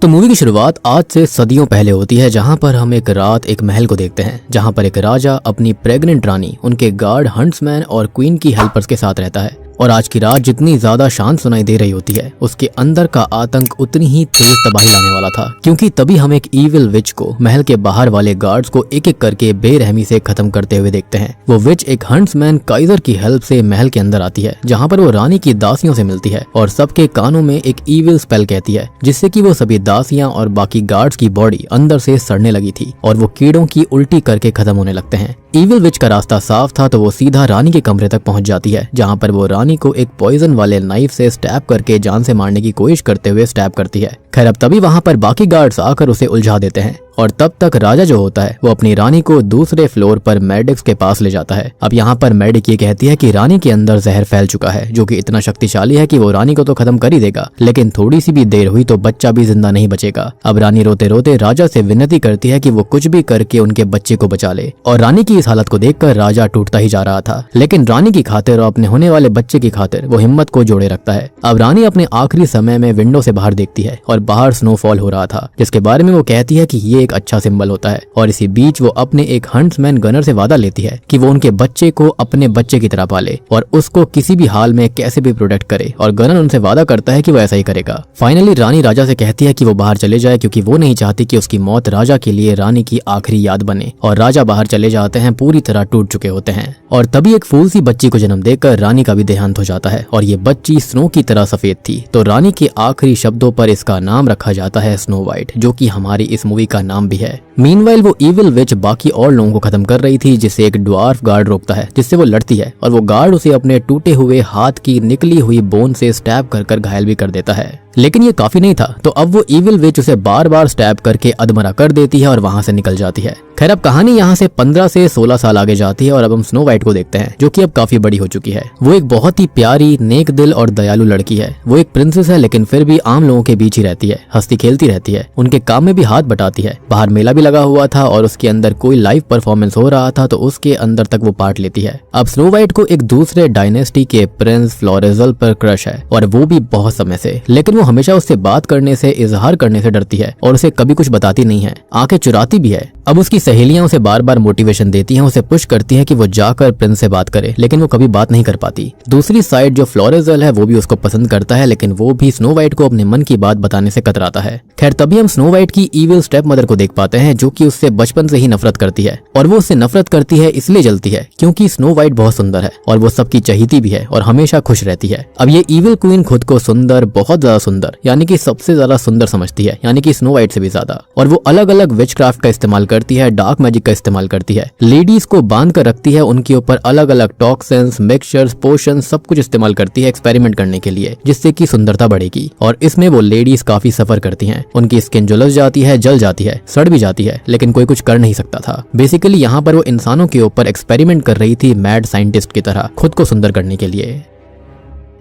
तो मूवी की शुरुआत आज से सदियों पहले होती है, जहां पर हम एक रात एक महल को देखते हैं, जहां पर एक राजा अपनी प्रेग्नेंट रानी, उनके गार्ड, हंट्समैन और क्वीन की हेल्पर्स के साथ रहता है। और आज की रात जितनी ज्यादा शांत सुनाई दे रही होती है, उसके अंदर का आतंक उतनी ही तेज तबाही लाने वाला था, क्योंकि तभी हम एक ईविल विच को महल के बाहर वाले गार्ड्स को एक एक करके बेरहमी से खत्म करते हुए देखते हैं। वो विच एक हंट्समैन काइजर की हेल्प से महल के अंदर आती है, जहाँ पर वो रानी की दासियों से मिलती है और सबके कानों में एक ईविल स्पेल कहती है, जिससे कि वो सभी दासियां और बाकी गार्ड्स की बॉडी अंदर से सड़ने लगी थी और वो कीड़ों की उल्टी करके खत्म होने लगते हैं। ईविल विच का रास्ता साफ था, तो वो सीधा रानी के कमरे तक पहुंच जाती है, जहां पर वो रानी को एक पॉइजन वाले नाइफ से स्टैब करके जान से मारने की कोशिश करते हुए स्टैब करती है। खैर अब तभी वहां पर बाकी गार्ड्स आकर उसे उलझा देते हैं और तब तक राजा जो होता है वो अपनी रानी को दूसरे फ्लोर पर मेडिक्स के पास ले जाता है। अब यहाँ पर मेडिक ये कहती है कि रानी के अंदर जहर फैल चुका है, जो कि इतना शक्तिशाली है कि वो रानी को तो खत्म कर ही देगा, लेकिन थोड़ी सी भी देर हुई तो बच्चा भी जिंदा नहीं बचेगा। अब रानी रोते रोते राजा से विनती करती है कि वो कुछ भी करके उनके बच्चे को बचा ले, और रानी की इस हालत को देखकर राजा टूटता ही जा रहा था, लेकिन रानी की खातिर और अपने होने वाले बच्चे की खातिर वो हिम्मत को जोड़े रखता है। अब रानी अपने आखिरी समय में विंडो से बाहर देखती है और बाहर स्नोफॉल हो रहा था, जिसके बारे में वो कहती है कि ये एक अच्छा सिंबल होता है। और इसी बीच वो अपने एक हंट्समैन गनर से वादा लेती है कि वो उनके बच्चे को अपने बच्चे की तरह पाले और उसको किसी भी हाल में कैसे भी प्रोटेक्ट करे, और गनर उनसे वादा करता है कि वो ऐसा ही करेगा। फाइनली रानी राजा से कहती है कि वो बाहर चले जाए, क्योंकि वो नहीं चाहती कि उसकी मौत राजा के लिए रानी की आखिरी याद बने। और राजा बाहर चले जाते हैं, पूरी तरह टूट चुके होते हैं। और तभी एक फूल सी बच्ची को जन्म देकर रानी का भी देहांत हो जाता है, और ये बच्ची स्नो की तरह सफेद थी, तो रानी के आखिरी शब्दों पर इसका नाम रखा जाता है स्नो वाइट, जो कि हमारी इस मूवी का नाम भी है। मीनवाइल वो ईविल विच बाकी और लोगों को खत्म कर रही थी, जिसे एक ड्वार्फ गार्ड रोकता है, जिससे वो लड़ती है, और वो गार्ड उसे अपने टूटे हुए हाथ की निकली हुई बोन से स्टैब कर घायल भी कर देता है। लेकिन ये काफी नहीं था, तो अब वो ईविल विच उसे बार बार स्टैब करके अधमरा कर देती है और वहां से निकल जाती है। खैर अब कहानी यहाँ से 15 से 16 साल आगे जाती है और अब हम स्नो वाइट को देखते हैं, जो कि अब काफी बड़ी हो चुकी है। वो एक बहुत ही प्यारी, नेक दिल और दयालु लड़की है। वो एक प्रिंसेस है, लेकिन फिर भी आम लोगों के बीच ही रहती है, हंसती खेलती रहती है, उनके काम में भी हाथ बटाती है। बाहर मेला भी लगा हुआ था और उसके अंदर कोई लाइव परफॉर्मेंस हो रहा था, तो उसके अंदर तक वो पार्ट लेती है। अब स्नो वाइट को एक दूसरे डायनेस्टी के प्रिंस फ्लोरेजल पर क्रश है, और वो भी बहुत समय से, लेकिन वो हमेशा उससे बात करने से, इजहार करने से डरती है और उसे कभी कुछ बताती नहीं है, आंखें चुराती भी है। अब उसकी सहेलियां उसे बार बार मोटिवेशन देती हैं, उसे पुश करती हैं कि वो जाकर प्रिंस से बात करे, लेकिन वो कभी बात नहीं कर पाती। दूसरी साइड जो फ्लोरेजल है वो भी उसको पसंद करता है, लेकिन वो भी स्नो वाइट को अपने मन की बात बताने से कतराता है। खैर तभी हम स्नो वाइट की ईविल स्टेप मदर को देख पाते हैं, जो कि उससे बचपन से ही नफरत करती है, और वो उससे नफरत करती है इसलिए जलती है क्योंकि स्नो वाइट बहुत सुंदर है और वो सबकी चहीती भी है और हमेशा खुश रहती है। अब ये ईविल क्वीन खुद को सुंदर, बहुत ज्यादा सुंदर, यानी कि सबसे ज्यादा सुंदर समझती है, यानी कि स्नो वाइट से भी ज्यादा, और वो अलग अलग विचक्राफ्ट का इस्तेमाल करती है, डार्क मैजिक का इस्तेमाल करती है, लेडीज को बांध कर रखती है, उनके ऊपर अलग अलग टॉक्सिन्स, मिक्सचर्स, पोशन सब कुछ इस्तेमाल करती है एक्सपेरिमेंट करने के लिए, जिससे कि सुंदरता बढ़ेगी। और इसमें वो लेडीज काफी सफर करती हैं, उनकी स्किन झुलस जाती है, जल जाती है, सड़ भी जाती है, लेकिन कोई कुछ कर नहीं सकता था। बेसिकली यहाँ पर वो इंसानों के ऊपर एक्सपेरिमेंट कर रही थी, मैड साइंटिस्ट की तरह, खुद को सुंदर करने के लिए।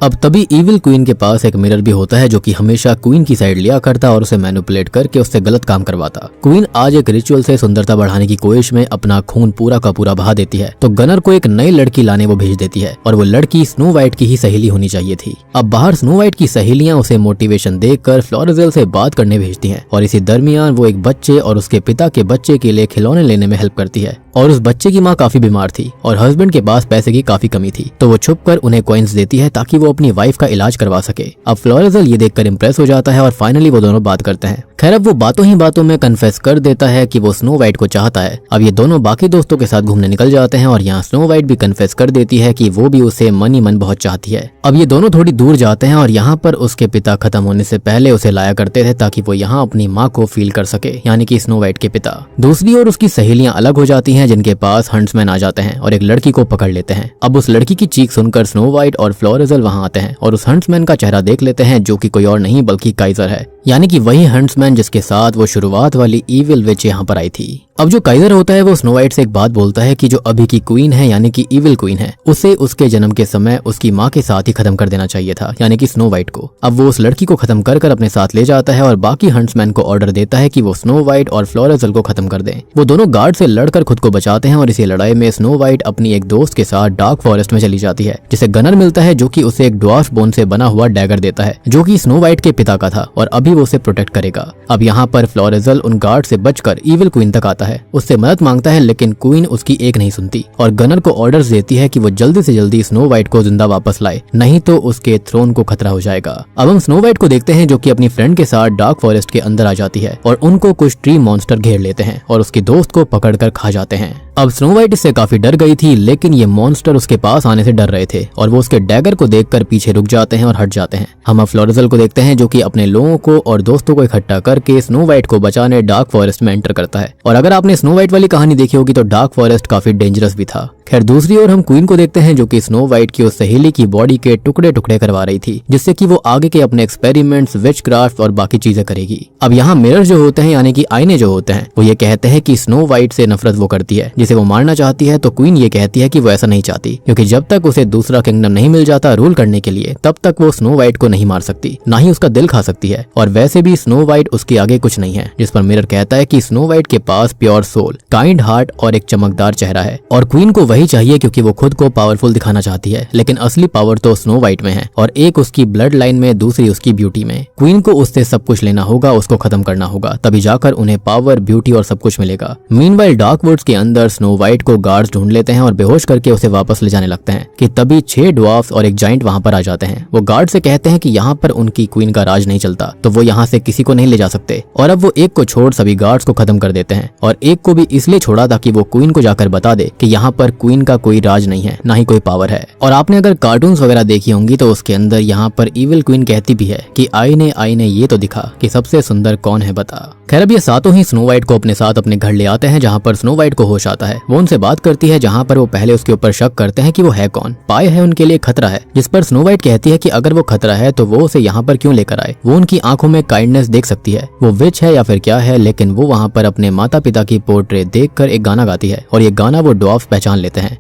अब तभी ईविल क्वीन के पास एक मिरर भी होता है, जो कि हमेशा क्वीन की साइड लिया करता और उसे मैनिपुलेट करके उससे गलत काम करवाता। क्वीन आज एक रिचुअल से सुंदरता बढ़ाने की कोशिश में अपना खून पूरा का पूरा बहा देती है, तो गनर को एक नई लड़की लाने वो भेज देती है, और वो लड़की स्नो वाइट की ही सहेली होनी चाहिए थी। अब बाहर स्नो वाइट की सहेलियां उसे मोटिवेशन देकर फ्लोरेजल से बात करने भेजती है, और इसी दरमियान वो एक बच्चे और उसके पिता के बच्चे के लिए खिलौने लेने में हेल्प करती है। और उस बच्चे की माँ काफी बीमार थी और हस्बैंड के पास पैसे की काफी कमी थी, तो वो छुपकर उन्हें कॉइन्स देती है ताकि वो अपनी वाइफ का इलाज करवा सके। अब फ्लोरेजल ये देखकर इम्प्रेस हो जाता है और फाइनली वो दोनों बात करते हैं। खैर अब वो बातों ही बातों में कन्फेस कर देता है कि वो स्नो वाइट को चाहता है। अब ये दोनों बाकी दोस्तों के साथ घूमने निकल जाते हैं, और यहाँ स्नो वाइट भी कन्फेस कर देती है कि वो भी उसे मन ही मन बहुत चाहती है। अब ये दोनों थोड़ी दूर जाते हैं, और यहाँ पर उसके पिता खत्म होने से पहले उसे लाया करते थे ताकि वो यहाँ अपनी माँ को फील कर सके, यानी कि स्नो वाइट के पिता। दूसरी ओर उसकी सहेलियां अलग हो जाती हैं, जिनके पास हंट्समैन आ जाते हैं और एक लड़की को पकड़ लेते हैं। अब उस लड़की की चीख सुनकर स्नो वाइट और फ्लोरेजल वहां आते हैं और उस हंट्समैन का चेहरा देख लेते हैं, जो कि कोई और नहीं बल्कि काइजर है, यानी कि वही हंट्समैन जिसके साथ वो शुरुआत वाली ईविल विच यहाँ पर आई थी। अब जो काइजर होता है वो स्नो वाइट से एक बात बोलता है कि जो अभी की क्वीन है यानी कि इविल क्वीन है, उसे उसके जन्म के समय उसकी माँ के साथ ही खत्म कर देना चाहिए था, यानी कि स्नो वाइट को। अब वो उस लड़की को खत्म कर अपने साथ ले जाता है और बाकी हंट्समैन को ऑर्डर देता है कि वो स्नो वाइट और फ्लोरेजल को खत्म कर दें। वो दोनों गार्ड से लड़कर खुद को बचाते हैं और इसी लड़ाई में स्नो वाइट अपनी एक दोस्त के साथ डार्क फॉरेस्ट में चली जाती है, जिसे गनर मिलता है जो कि उसे एक ड्वार्फ बोन से बना हुआ डैगर देता है जो कि स्नो वाइट के पिता का था और अभी वो उसे प्रोटेक्ट करेगा। अब यहाँ पर फ्लोरेजल उन गार्ड से बचकर इविल क्वीन तक आता है, उससे मदद मांगता है, लेकिन क्वीन उसकी एक नहीं सुनती और गनर को ऑर्डर्स देती है कि वो जल्दी से जल्दी स्नो वाइट को जिंदा वापस लाए, नहीं तो उसके थ्रोन को खतरा हो जाएगा। अब हम स्नो वाइट को देखते हैं जो कि अपनी फ्रेंड के साथ डार्क फॉरेस्ट के अंदर आ जाती है और उनको कुछ ट्री मॉन्स्टर घेर लेते हैं और उसके दोस्त को पकड़कर खा जाते हैं। अब स्नो वाइट इससे काफी डर गई थी, लेकिन ये मॉन्स्टर उसके पास आने से डर रहे थे और वो उसके डैगर को देखकर पीछे रुक जाते हैं और हट जाते हैं। हम अब फ्लोरेजल को देखते हैं जो कि अपने लोगों को और दोस्तों को इकट्ठा करके स्नो वाइट को बचाने डार्क फॉरेस्ट में एंटर करता है। और अगर आपने स्नो वाइट वाली कहानी देखी होगी तो डार्क फॉरेस्ट काफी डेंजरस भी था। खैर दूसरी ओर हम क्वीन को देखते हैं जो कि स्नो वाइट की उस सहेली की बॉडी के टुकड़े टुकड़े करवा रही थी, जिससे कि वो आगे के अपने एक्सपेरिमेंट्स, विचक्राफ्ट और बाकी चीजें करेगी। अब यहाँ मिरर जो होते हैं यानी कि आईने जो होते हैं वो ये कहते हैं कि स्नो वाइट से नफरत वो करती है, जिसे वो मारना चाहती है। तो क्वीन ये कहती है कि वो ऐसा नहीं चाहती, क्योंकि जब तक उसे दूसरा किंगडम नहीं मिल जाता रूल करने के लिए, तब तक वो स्नो वाइट को नहीं मार सकती, ना ही उसका दिल खा सकती है। और वैसे भी स्नो वाइट उसके आगे कुछ नहीं है। जिस पर मिरर कहता है कि स्नो वाइट के पास प्योर सोल, काइंड हार्ट और एक चमकदार चेहरा है और क्वीन को वही चाहिए, क्योंकि वो खुद को पावरफुल दिखाना चाहती है। लेकिन असली पावर तो स्नो वाइट में है और एक उसकी ब्लड लाइन में, दूसरी उसकी ब्यूटी में। क्वीन को उससे सब कुछ लेना होगा, उसको खत्म करना होगा, तभी जाकर उन्हें पावर, ब्यूटी और सब कुछ मिलेगा। मीनवाइल डार्क वुड्स के अंदर स्नो वाइट को गार्ड्स ढूंढ लेते हैं और बेहोश करके उसे वापस ले जाने लगते हैं कि तभी 6 ड्वार्फ्स और एक जाइंट वहां पर आ जाते हैं। वो गार्ड से कहते हैं कि यहाँ पर उनकी क्वीन का राज नहीं चलता, तो वो यहाँ से किसी को नहीं ले जा सकते। और अब वो एक को छोड़ सभी गार्ड्स को खत्म कर देते हैं और एक को भी इसलिए छोड़ा ताकि वो क्वीन को जाकर बता दे कि यहाँ पर क्वीन का कोई राज नहीं है, ना ही कोई पावर है। और आपने अगर कार्टून्स वगैरह देखी होंगी तो उसके अंदर यहाँ पर इविल क्वीन कहती भी है कि आईने आईने ये तो दिखा कि सबसे सुंदर कौन है बता। खैर अब ये सातों ही स्नो वाइट को अपने साथ अपने घर ले आते हैं, जहाँ पर स्नो वाइट को होश आता है। वो उनसे बात करती है, जहाँ पर वो पहले उसके ऊपर शक करते हैं कि वो है कौन। पाए है उनके लिए खतरा है, जिस पर स्नो वाइट कहती है कि अगर वो खतरा है तो वो उसे यहाँ पर क्यों लेकर आए। वो उनकी आंखों में काइंडनेस देख सकती है, वो विच है या फिर क्या है, लेकिन वो वहाँ पर अपने माता पिता की पोर्ट्रेट देखकर एक गाना गाती है और ये गाना वो ड्वार्फ पहचान लेते हैं।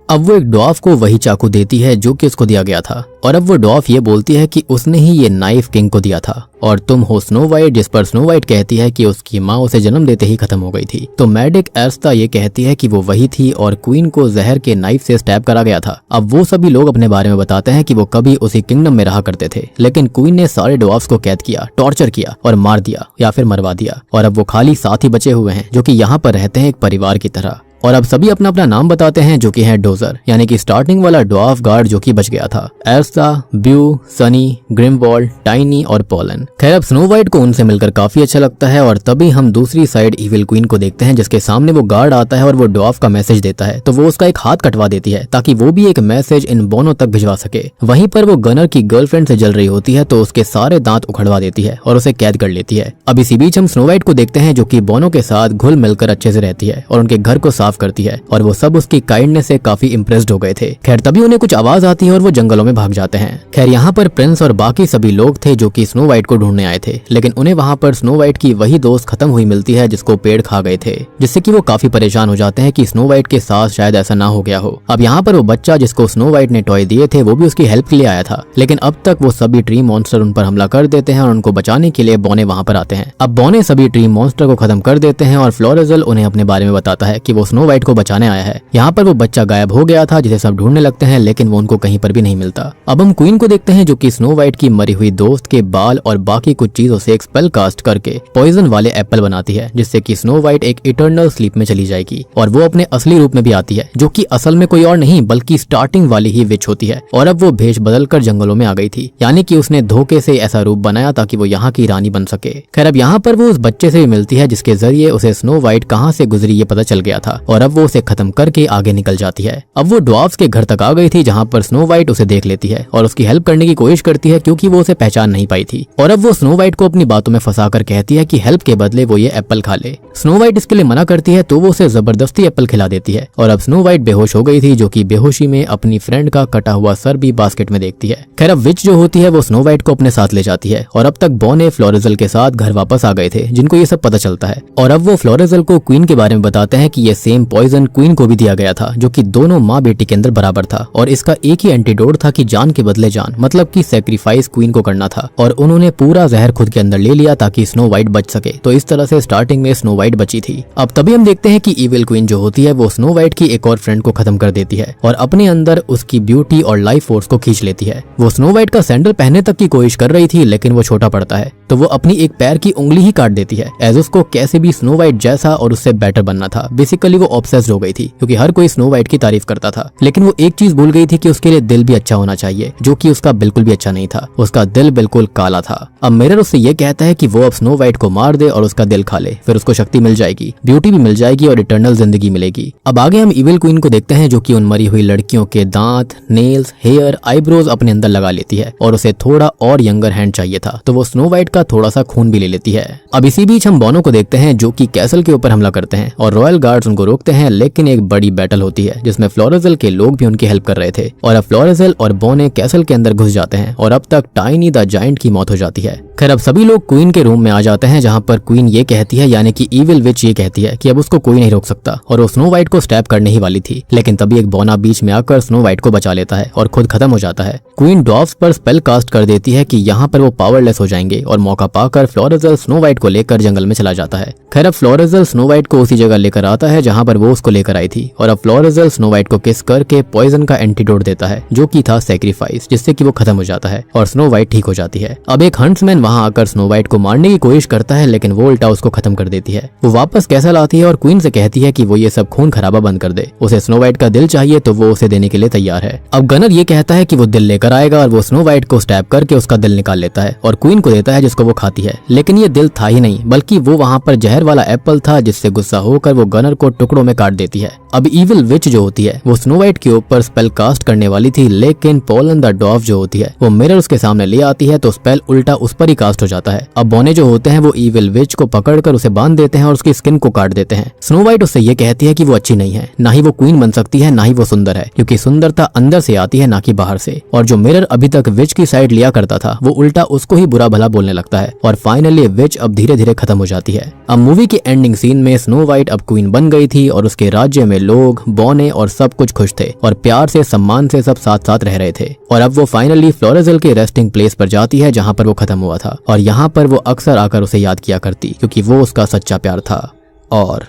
अब वो एक ड्वार्फ को वही चाकू देती है जो कि उसको दिया गया था और अब वो ड्वार्फ ये बोलती है कि उसने ही ये नाइफ किंग को दिया था और तुम हो स्नो वाइट, जिस पर स्नो वाइट कहती है कि उसकी माँ उसे जन्म देते ही खत्म हो गई थी। तो मैडिक एर्स्ता ये कहती है कि वो वही थी और क्वीन को जहर के नाइफ से स्टैब करा गया था। अब वो सभी लोग अपने बारे में बताते हैं कि वो कभी उसी किंगडम में रहा करते थे, लेकिन क्वीन ने सारे ड्वार्फ्स को कैद किया, टॉर्चर किया और मार दिया या फिर मरवा दिया और अब वो खाली 7 ही बचे हुए हैं जो कि यहाँ पर रहते हैं एक परिवार की तरह। और अब सभी अपना अपना नाम बताते हैं जो कि है डोजर, यानी कि स्टार्टिंग वाला ड्वार्फ गार्ड जो कि बच गया था। एर्स्ता, ब्यू, सनी, ग्रिमवॉल्ड, टाइनी और पोलन। खैर अब स्नो वाइट को उनसे मिलकर काफी अच्छा लगता है और तभी हम दूसरी साइड इविल क्वीन को देखते हैं, जिसके सामने वो गार्ड आता है और वो ड्वार्फ का मैसेज देता है। तो वो उसका एक हाथ कटवा देती है ताकि वो भी एक मैसेज इन बोनो तक भिजवा सके। वहीं पर वो गनर की गर्लफ्रेंड से जल रही होती है तो उसके सारे दांत उखड़वा देती है और उसे कैद कर लेती है। अब इसी बीच हम स्नो वाइट को देखते हैं जो कि बोनो के साथ घुल मिलकर अच्छे से रहती है और उनके घर को साफ करती है और वो सब उसकी काइंडनेस से काफी इम्प्रेस्ड हो गए थे। खैर तभी उन्हें कुछ आवाज आती है और वो जंगलों में भाग जाते हैं। खैर यहाँ पर प्रिंस और बाकी सभी लोग थे जो कि स्नो वाइट को ढूंढने आए थे, लेकिन उन्हें वहाँ पर स्नो वाइट की वही दोस्त खत्म हुई मिलती है जिसको पेड़ खा गए थे, जिससे कि वो काफी परेशान हो जाते हैं कि स्नो वाइट के साथ शायद ऐसा ना हो गया हो। अब यहाँ पर वो बच्चा जिसको स्नो वाइट ने टॉय दिए थे वो भी उसकी हेल्प के लिए आया था, लेकिन अब तक वो सभी ट्री मॉन्स्टर उन पर हमला कर देते हैं और उनको बचाने के लिए बोने वहाँ पर आते हैं। अब बोने सभी ट्री मॉन्स्टर को खत्म कर देते हैं और फ्लोरेजल उन्हें अपने बारे में बताता है कि वो स्नो वाइट को बचाने आया है। यहाँ पर वो बच्चा गायब हो गया था जिसे सब ढूंढने लगते हैं, लेकिन वो उनको कहीं पर भी नहीं मिलता। अब हम क्वीन को देखते हैं जो कि स्नो वाइट की मरी हुई दोस्त के बाल और बाकी कुछ चीजों से एक स्पेल कास्ट करके पॉइजन वाले एप्पल बनाती है, जिससे कि स्नो वाइट एक इटर्नल स्लीप में चली जाएगी और वो अपने असली रूप में भी आती है, जो कि असल में कोई और नहीं बल्कि स्टार्टिंग वाली ही विच होती है। और अब वो भेष बदल कर जंगलों में आ गई थी, यानी कि उसने धोखे से ऐसा रूप बनाया ताकि वो यहाँ की रानी बन सके। खैर अब यहाँ पर वो उस बच्चे से भी मिलती है जिसके जरिए उसे स्नो वाइट कहाँ से गुजरी ये पता चल गया था और अब वो उसे खत्म करके आगे निकल जाती है। अब वो ड्वार्फ्स के घर तक आ गई थी जहाँ पर स्नो वाइट उसे देख लेती है और उसकी हेल्प करने की कोशिश करती है क्योंकि वो उसे पहचान नहीं पाई थी। और अब वो स्नो वाइट को अपनी बातों में फंसाकर कहती है कि हेल्प के बदले वो ये एप्पल खा ले। स्नो वाइट इसके लिए मना करती है तो वो उसे जबरदस्ती एप्पल खिला देती है और अब स्नो वाइट बेहोश हो गई थी, जो कि बेहोशी में अपनी फ्रेंड का कटा हुआ सर भी बास्केट में देखती है। खैर अब विच जो होती है वो स्नो वाइट को अपने साथ ले जाती है और अब तक बॉने फ्लोरेजल के साथ घर वापस आ गए थे, जिनको ये सब पता चलता है। और अब वो फ्लोरेजल को क्वीन के बारे में बताते हैं कि ये सेम पॉइजन क्वीन को भी दिया गया था, जो कि दोनों माँ बेटी के अंदर बराबर था और इसका एक ही एंटीडोट था कि जान के बदले जान, मतलब कि सैक्रिफाइस क्वीन को करना था। और उन्होंने पूरा जहर खुद के अंदर ले लिया ताकि स्नो वाइट बच सके। तो इस तरह से स्टार्टिंग में स्नो वाइट बची थी। अब तभी हम देखते हैं कि इविल क्वीन जो होती है वो स्नो वाइट की एक और फ्रेंड को खत्म कर देती है और अपने अंदर उसकी ब्यूटी और लाइफ फोर्स को खींच लेती है। वो स्नो वाइट का सैंडल पहनने तक की कोशिश कर रही थी, लेकिन वो छोटा पड़ता है तो वो अपनी एक पैर की उंगली ही काट देती है, एज उसको कैसे भी स्नो वाइट जैसा और उससे बेटर बनना था। बेसिकली वो ऑब्सेस्ड हो गई थी क्योंकि हर कोई स्नो वाइट की तारीफ करता था, लेकिन वो एक चीज भूल गई थी कि उसके लिए दिल भी अच्छा होना चाहिए, जो कि उसका बिल्कुल भी अच्छा नहीं था। उसका दिल बिल्कुल काला था। अब मिरर उससे ये कहता है कि वो अब स्नो वाइट को मार दे और उसका दिल खा ले, फिर उसको शक्ति मिल जाएगी, ब्यूटी भी मिल जाएगी और इटर्नल जिंदगी मिलेगी। अब आगे हम इविल क्वीन को देखते हैं जो कि उन मरी हुई लड़कियों के दांत, नेल्स, हेयर, आईब्रोज अपने अंदर लगा लेती है और उसे थोड़ा और यंगर हैंड चाहिए था, तो वो स्नो वाइट का थोड़ा सा खून भी ले लेती है। अब इसी बीच हम बॉनो को देखते हैं जो कि कैसल के ऊपर हमला करते हैं और रॉयल गार्ड्स उनको रोकते हैं, लेकिन एक बड़ी बैटल होती है जिसमें फ्लोरेजल के लोग भी उनकी हेल्प कर रहे थे और अब फ्लोरेजल और बोने कैसल के अंदर घुस जाते हैं और अब तक टाइनी द जायंट की मौत हो जाती है। खैर अब सभी लोग क्वीन के रूम में आ जाते हैं जहां पर क्वीन ये कहती है, यानी कि इविल विच ये कहती है कि अब उसको कोई नहीं रोक सकता और वो स्नो वाइट को स्टैब करने ही वाली थी, लेकिन तभी एक बोना बीच में आकर स्नो वाइट को बचा लेता है और खुद खत्म हो जाता है। क्वीन ड्वार्फ्स पर स्पेल कास्ट कर देती है कि यहाँ पर वो पावरलेस हो जाएंगे और मौका पाकर फ्लोरेजल स्नो वाइट को लेकर जंगल में चला जाता है। खैर अब फ्लोरेजल स्नो वाइट को उसी जगह लेकर आता है जहाँ पर वो उसको लेकर आई थी और अब फ्लोरेजल स्नो वाइट को किस करके पॉइजन का एंटीडोट देता है, जो कि था सैक्रिफाइस, जिससे कि वो खत्म हो जाता है और स्नो वाइट ठीक हो जाती है। अब एक हंट्समैन वहां आकर स्नो वाइट को मारने की कोशिश करता है, लेकिन वो उल्टा उसको खत्म कर देती है। वो वापस कैसल आती है और क्वीन से कहती है कि वो ये सब खून खराबा बंद कर दे, उसे स्नो वाइट का दिल चाहिए तो वो उसे देने के लिए तैयार है। अब गनर ये कहता है कि वो दिल लेकर आएगा और वो स्नो वाइट को स्टैब करके उसका दिल निकाल लेता है और क्वीन को देता है, जिसको वो खाती है। लेकिन ये दिल था ही नहीं, बल्कि वो वहां पर जहर वाला एप्पल था, जिससे गुस्सा होकर वो गनर को टुकड़ों में काट देती है। अब इविल विच जो होती है वो स्नो वाइट के ऊपर स्पेल कास्ट करने वाली थी, लेकिन पोलन द ड्वार्फ जो होती है वो मिरर उसके सामने ले आती है तो स्पेल उल्टा उस पर ही कास्ट हो जाता है। अब बोने जो होते हैं वो इविल विच को पकड़कर उसे बांध देते हैं और उसकी स्किन को काट देते हैं। स्नो वाइट उससे ये कहती है कि वो अच्छी नहीं है, ना ही वो क्वीन बन सकती है, ना ही वो सुंदर है, क्योंकि सुंदरता अंदर से आती है ना कि बाहर से। और जो मिरर अभी तक विच की साइड लिया करता था वो उल्टा उसको ही बुरा भला बोलने लगता है और फाइनली विच अब धीरे धीरे खत्म हो जाती है। अब मूवी के एंडिंग सीन में स्नो वाइट अब क्वीन बन गई थी और उसके राज्य में लोग, बोने और सब कुछ खुश थे और प्यार से सम्मान से सब साथ साथ रह रहे थे। और अब वो फाइनली फ्लोरेजल के रेस्टिंग प्लेस पर जाती है जहां पर वो खत्म हुआ था और यहाँ पर वो अक्सर आकर उसे याद किया करती, क्योंकि वो उसका सच्चा प्यार था। और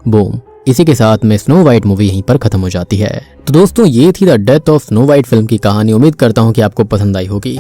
बूम, इसी के साथ में स्नो वाइट मूवी यहीं पर खत्म हो जाती है। तो दोस्तों ये थी the death of snow white film की कहानी। उम्मीद करता हूँ कि आपको पसंद आई होगी।